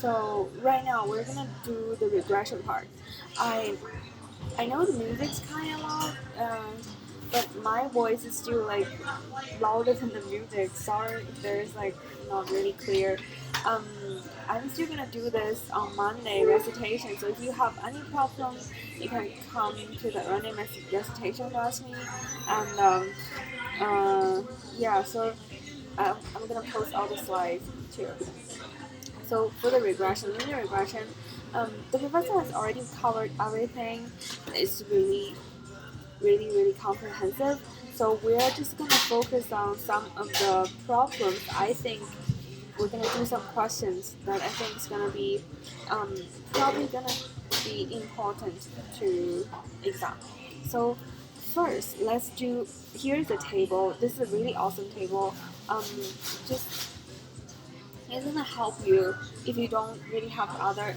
So right now we're gonna do the regression part. I I know the music's kind of loud, but my voice is still like louder than the music. Sorry if there's like not really clear. Um, I'm still gonna do this on Monday recitation. So if you have any problems, you can come to the early recitation to ask me. And uh, yeah, so I'm gonna post all the slides too. So for the regression, linear regression, the professor has already covered everything. It's really comprehensive. So we're just gonna focus on some of the problems. I think we're gonna do some questions that I think is gonna be probably gonna be important to exam. So first, let's do. Here's a table. This is a really awesome table. Just it's gonna help you if you don't really have other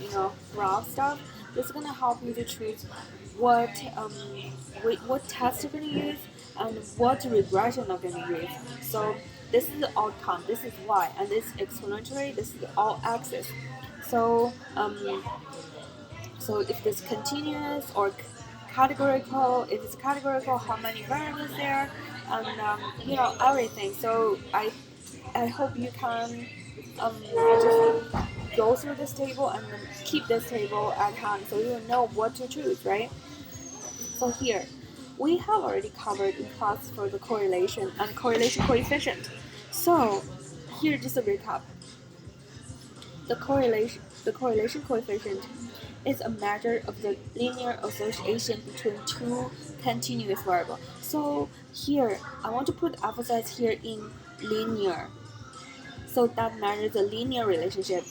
graph stuff. This is gonna help you to choose what what test you're gonna use and what regression you're gonna use. So this is the outcome, this is y, and this exponentially, this is all axis. So so if it's continuous or categorical, if it's categorical, how many variables there, and everything. So I hope you can just go through this table and then keep this table at hand so you will know what to choose, right? So here, we have already covered in class for the correlation and correlation coefficient. So here, just a recap. The correlation coefficient is a measure of the linear association between two continuous variables. So here, I want to put emphasis here in linear. So that measures a linear relationship.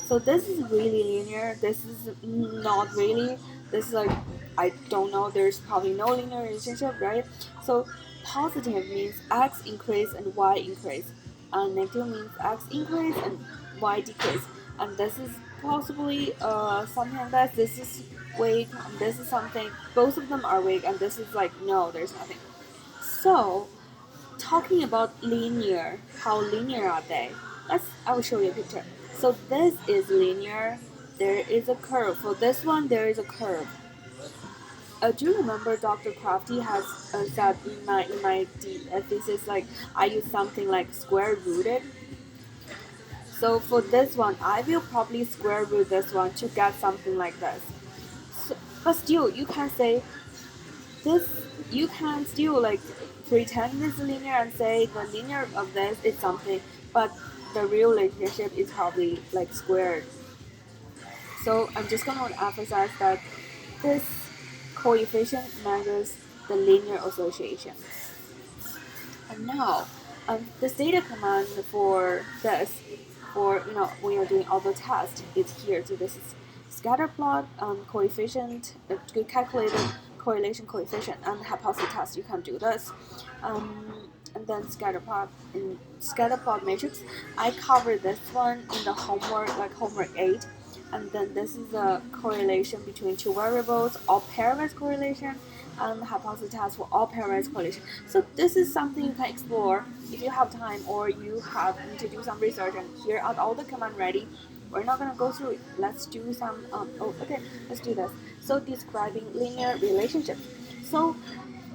So this is really linear. This is not really. This is like, I don't know. There's probably no linear relationship, right? So positive means x increase and y increase, and negative means x increase and y decrease. And this is possibly something like that. This is weak, and this is something. Both of them are weak, and this is like no, there's nothing. So talking about linear, how linear are they? I will show you a picture. So this is linear. There is a curve. For this one, there is a curve. Do you remember Dr. Crafty has said in my thesis, like I use something like square rooted. So for this one, I will probably square root this one to get something like this. So, but still, you can say this. You can still like pretend this linear and say the linear of this is something, but the real relationship is probably like squared. So I'm just gonna emphasize that this coefficient measures the linear association. And now, the theta command for this, for when you're doing all the tests, is here. So this is scatter plot coefficient to calculate the correlation coefficient and hypothesis test. You can do this. And then scatter plot matrix. I covered this one in the homework, like homework 8. And then this is a correlation between two variables, all pairwise correlation, and hypothesis test for all pairwise correlation. So this is something you can explore if you have time or you need to do some research. And here are all the command ready. We're not gonna go through it. Let's do some. Let's do this. So describing linear relationship. So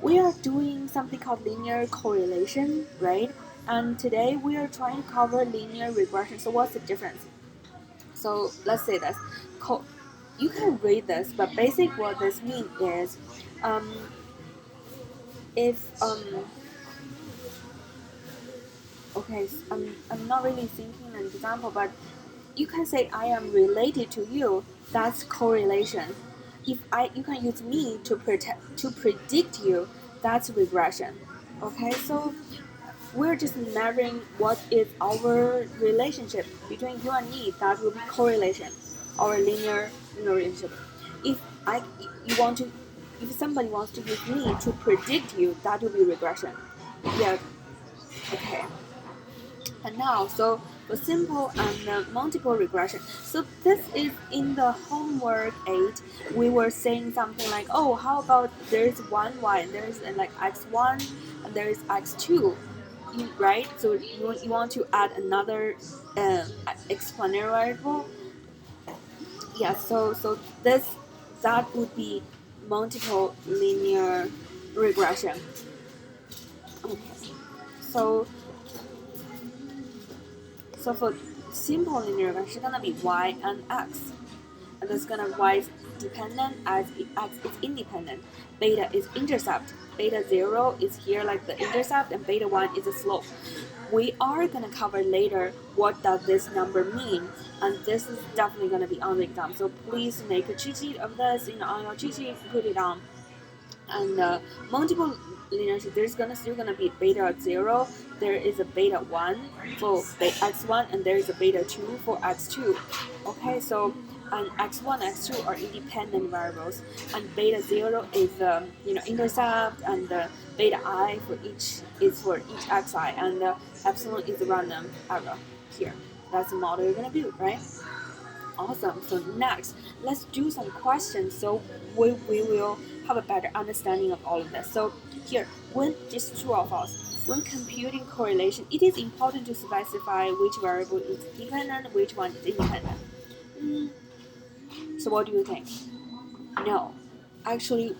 we are doing something called linear correlation, right? And today we are trying to cover linear regression. So what's the difference? So let's say this. You can read this, but basically what this means is, if okay, I'm not really thinking an example, but you can say I am related to you. That's correlation. If you can use me to predict you. That's regression. Okay, so we're just measuring what is our relationship between you and me. That will be correlation, our linear relationship. If I you want to, if somebody wants to use me to predict you, that will be regression. Yeah. Okay. And now, so for simple and multiple regression. So this is in the homework 8. We were saying something like, oh, how about there's one y and there's like x1 and there's x2, right? So you want to add another explanatory variable. Yeah, so that would be multiple linear regression. Okay. So so for simple linear regression, it's gonna be y and x, and it's gonna y is dependent as x is independent. Beta is intercept. Beta 0 is here like the intercept, and beta 1 is the slope. We are gonna cover later what does this number mean, and this is definitely gonna be on the exam. So please make a cheat sheet of this, on your cheat sheet, put it on. And multiple linear, there's still gonna be beta 0. There is a beta 1 for x1, and there is a beta 2 for x2. Okay, so and x1 x2 are independent variables, and beta 0 is intercept, and beta I for each is for each xi, and epsilon is a random error here. That's the model you're gonna build, right? Awesome. So next, let's do some questions so we will have a better understanding of all of this. So here, when just true or false, when computing correlation, it is important to specify which variable is dependent, which one is independent. So what do you think? No. Actually,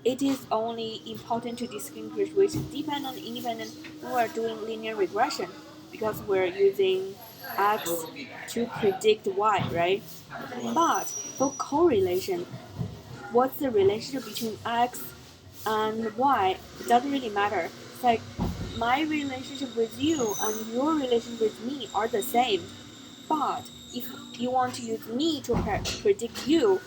it is only important to distinguish which is dependent and independent when we're doing linear regression, because we're using x to predict y, right? But for correlation, what's the relationship between x and y? It doesn't really matter. It's like my relationship with you and your relationship with me are the same. But if you want to use me to predict you,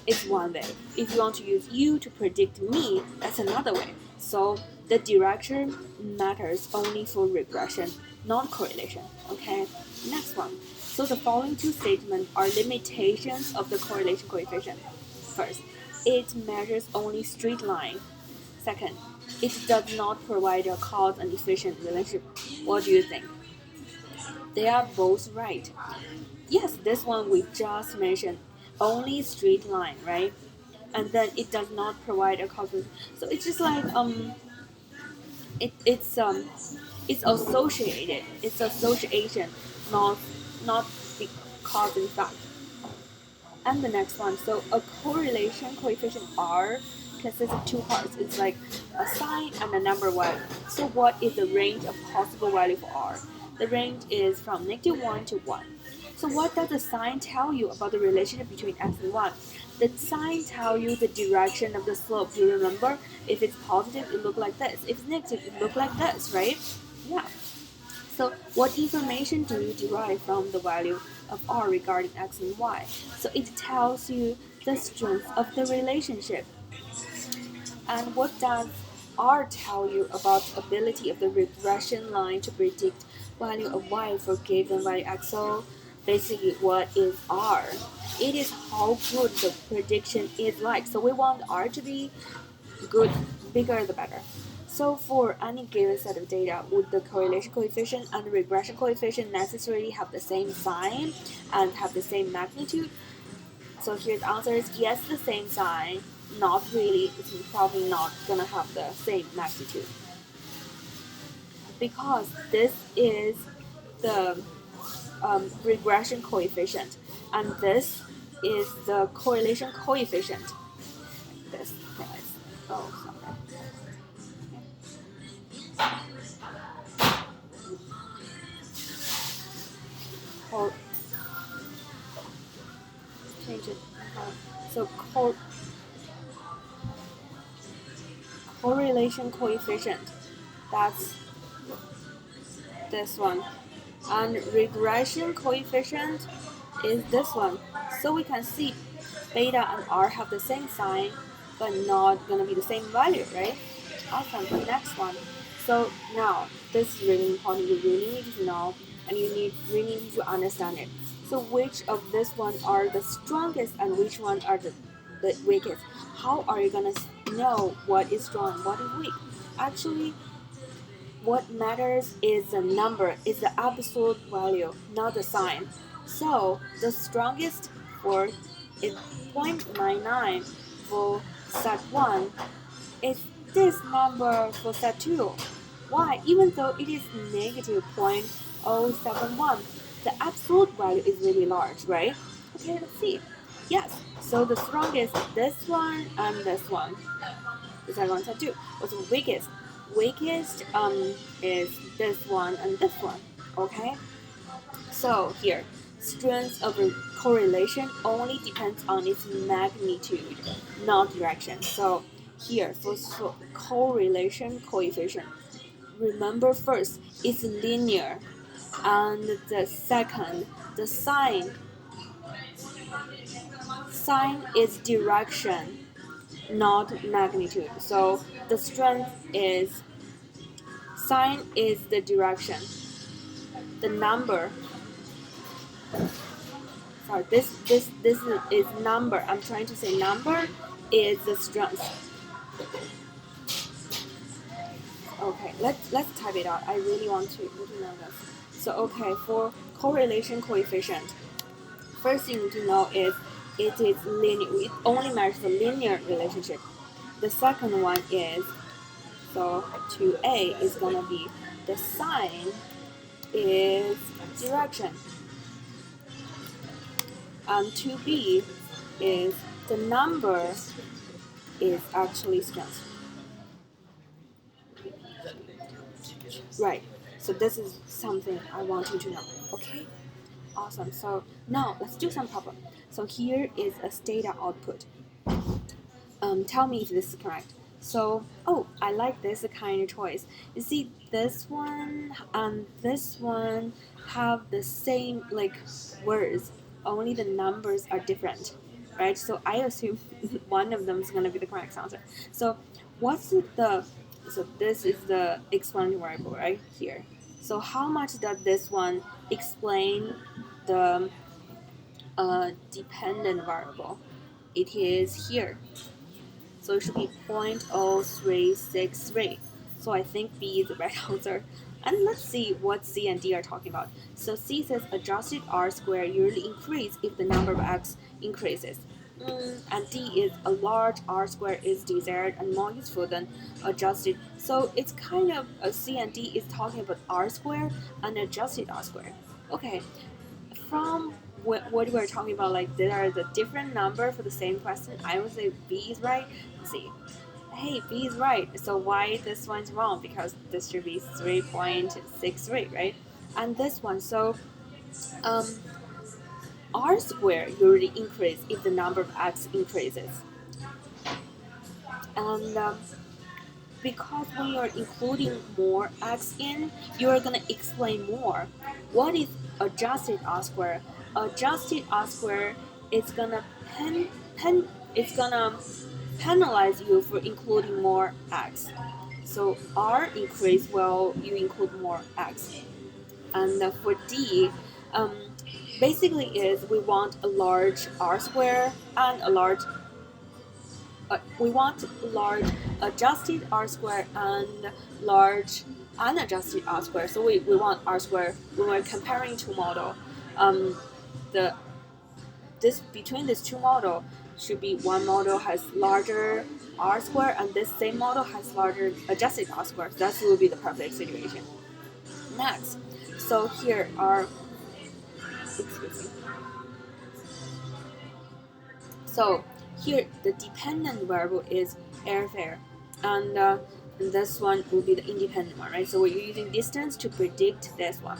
it's one way. If you want to use you to predict me, that's another way. So the direction matters only for regression, not correlation. Okay, next one. So the following two statements are limitations of the correlation coefficient. First, it measures only straight line. Second, it does not provide a cause and efficient relationship. What do you think? They are both right. Yes, this one we just mentioned, only straight line, right? And then it does not provide a cause. So it's just like it's associated. It's association, not not the cause and effect. And the next one, so a correlation coefficient R consists of two parts. It's like a sign and a number value. So what is the range of possible value for R? The range is from -1 to 1. So what does the sign tell you about the relationship between x and y? The sign tell you the direction of the slope. Do you remember? If it's positive, it look like this. If it's negative, it look like this, right? Yeah. So what information do you derive from the value of R regarding x and y? So it tells you the strength of the relationship. And what does R tell you about the ability of the regression line to predict value of y for given value x? So basically, what is R? It is how good the prediction is like. So we want R to be good, bigger the better. So for any given set of data, would the correlation coefficient and the regression coefficient necessarily have the same sign and have the same magnitude? So here the answer is yes, the same sign. Not really. It's probably not gonna have the same magnitude, because this is the regression coefficient, and this is the correlation coefficient. This guys. Oh, sorry. Cor- change it. So correlation coefficient. That's this one. And regression coefficient is this one. So we can see beta and R have the same sign, but not gonna be the same value, right? Awesome. The next one. So now this is really important. You really need to know, and you really need to understand it. So which of this one are the strongest and which one are the weakest? How are you gonna know what is strong, what is weak? Actually, what matters is the number, is the absolute value, not the sign. So the strongest for is 0.99 for set 1 is this number for set 2. Why? Even though it is negative 0.071, the absolute value is really large, right? Okay, let's see. Yes. So the strongest is this one and this one. Is that one side too? What's the weakest? Weakest is this one and this one. Okay. So here, strength of a correlation only depends on its magnitude, not direction. So here for correlation coefficient, remember first it's linear, and the second, the sign is direction, not magnitude. So the strength is sign is the direction. The number, sorry, this is number. I'm trying to say number is the strength. Okay, let's type it out. I really want to know this. So okay, for correlation coefficient, first thing you need to know is it is linear. It only measures the linear relationship. The second one is, so 2A is gonna be the sign is direction, and 2B is the number is actually strength. Right. So this is something I want you to know. Okay. Awesome. So now let's do some problem. So here is a data output. Tell me if this is correct. So, oh, I like this kind of choice. You see, this one and this one have the same like words, only the numbers are different, right? So I assume one of them is gonna be the correct answer. So, what's the so this is the explanatory variable right here. So how much does this one explain the dependent variable? It is here. So it should be 0.0363. So I think B is the right answer. And let's see what C and D are talking about. So C says adjusted R squared usually increase if the number of X increases. And D is a large R squared is desired and more useful than adjusted. So it's kind of C and D is talking about R squared and adjusted R squared. Okay, from what we were talking about, like there are the different number for the same question, I would say B is right. Let's see. Hey, B is right. So why this one's wrong? Because this should be 3.63, right? And this one, so R squared usually increase if the number of X increases. And because when you're including more X in, you're gonna explain more. What is adjusted R squared? Adjusted R squared is gonna it's gonna penalize you for including more X. So R increase while you include more X. And for D, basically is we want a large R square and a large we want large adjusted R square and large unadjusted R square. So we want R square when we're comparing two model. The this between these two model should be one model has larger R square and this same model has larger adjusted R square. So that will be the perfect situation. Next, so here are so here the dependent variable is airfare, and this one will be the independent one, right? So we're using distance to predict this one.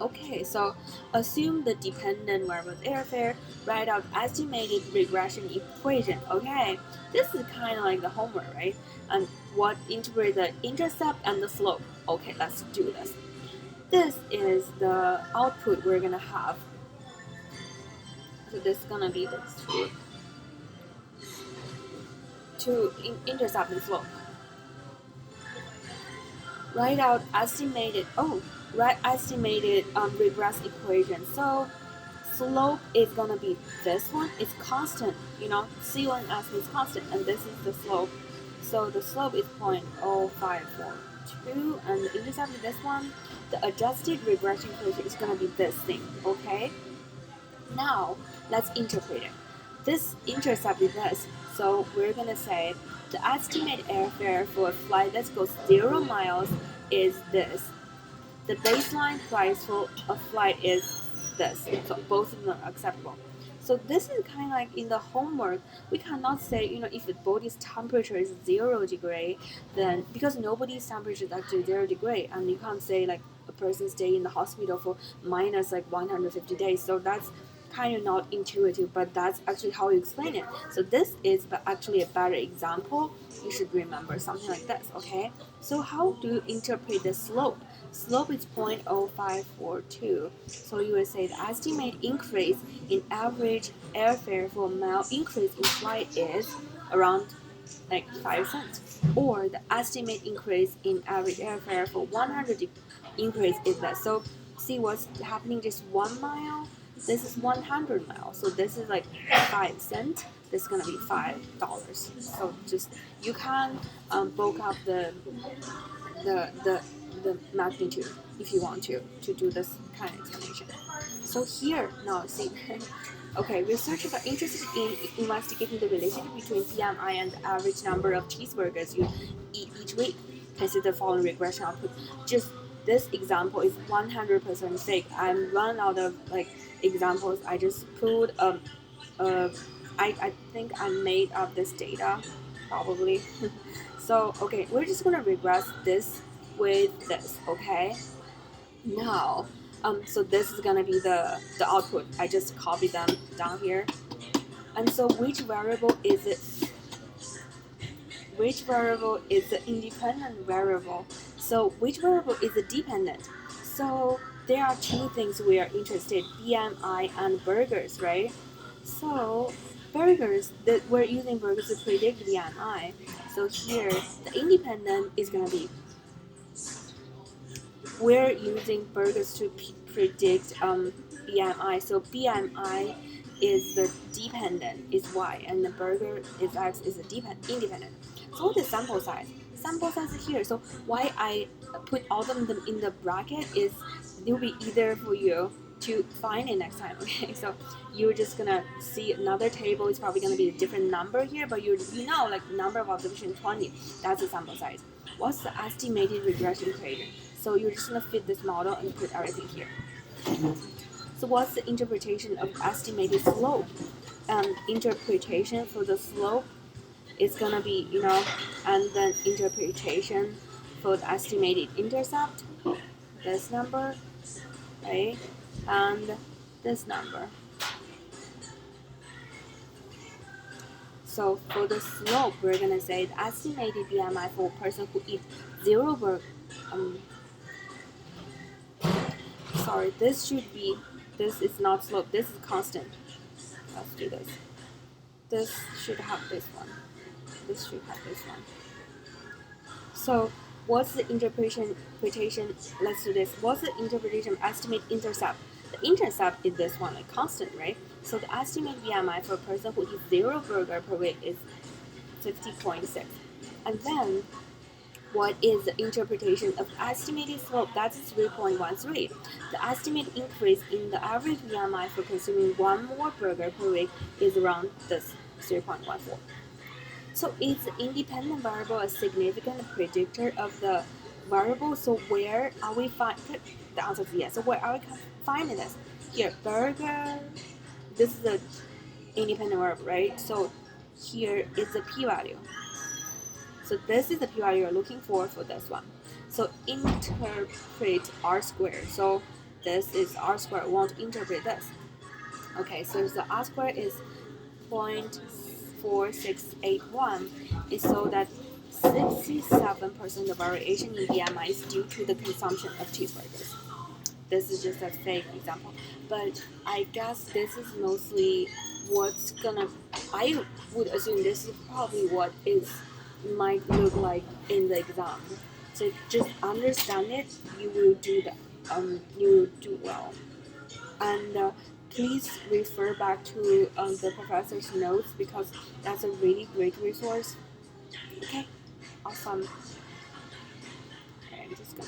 Okay, so assume the dependent variable is airfare, write out estimated regression equation. Okay, this is kind of like the homework, right? And what integrate the intercept and the slope. Okay, let's do this. This is the output we're gonna have. So this is gonna be the intercept and slope. Write out estimated regress equation. So slope is gonna be this one. It's constant, C1S is constant, and this is the slope. So the slope is 0.0542, and the intercept is this one. The adjusted regression equation is gonna be this thing. Okay. Now let's interpret it. This intercept is this. So we're gonna say the estimated airfare for a flight that goes 0 miles is this. The baseline price for a flight is this. So both of them are acceptable. So this is kind of like in the homework, we cannot say, if the body's temperature is 0 degree, then because nobody's temperature is actually 0 degree, and you can't say like a person stay in the hospital for minus like 150 days. So that's kind of not intuitive, but that's actually how you explain it. So this is actually a better example. You should remember something like this, okay? So how do you interpret the slope? Slope is 0.0542. So you will say the estimated increase in average airfare for a mile increase in flight is around like 5 cents. Or the estimated increase in average airfare for 100 increase is that. So see what's happening just 1 mile. This is 100 miles. So this is like 5 cents. This is gonna be $5. So just you can bulk up the the the magnitude if you want to do this kind of explanation. So here now see. Okay, researchers are interested in investigating the relationship between BMI and the average number of cheeseburgers you eat each week. Consider the following regression output. Just this example is 100% fake. I'm running out of like examples. I just put uh, I think I made up this data probably. So okay, we're just gonna regress this with this. Okay, now so this is gonna be the output. I just copy them down here. And so which variable is it? Which variable is the independent variable? So which variable is the dependent? So there are two things we are interested: BMI and burgers, right? So burgers, that we're using burgers to predict BMI. So here the independent is gonna be, we're using burgers to predict BMI. So BMI is the dependent, is Y, and the burger is X, is the independent. So what is sample size? Sample size is here. So why I put all of them in the bracket is it will be easier for you to find it next time. Okay, so you're just gonna see another table. It's probably gonna be a different number here, but you know like number of observation 20. That's the sample size. What's the estimated regression equation? So you're just gonna fit this model and put everything here. So what's the interpretation of estimated slope? Interpretation for the slope is gonna be, and then interpretation for the estimated intercept, this number, right? And this number. So for the slope, we're gonna say the estimated BMI for a person who eats zero sorry, this is not slope, this is constant. Let's do this. This should have this one. This should have this one. So what's the interpretation? Let's do this. What's the interpretation of estimate intercept? The intercept is this one, like constant, right? So the estimate BMI for a person who eats zero burger per week is 50.6. And then what is the interpretation of estimated slope? That's 3.13. The estimated increase in the average BMI for consuming one more burger per week is around this 3.14. So is the independent variable a significant predictor of the variable? So where are we finding? The answer is yes. So where are we finding this? Here, burger. This is the independent variable, right? So here is the p-value. So this is the p-value you're looking for this one. So interpret r squared. So this is r squared. We want to interpret this. Okay, so the r squared is 0.4681 is so that 67% of variation in BMI is due to the consumption of cheeseburgers. This is just a fake example, but I guess this is mostly what's gonna. I would assume this is probably what is might look like in the exam. So just understand it. You will do that. You will do well. And please refer back to the professor's notes because that's a really great resource. Okay, awesome.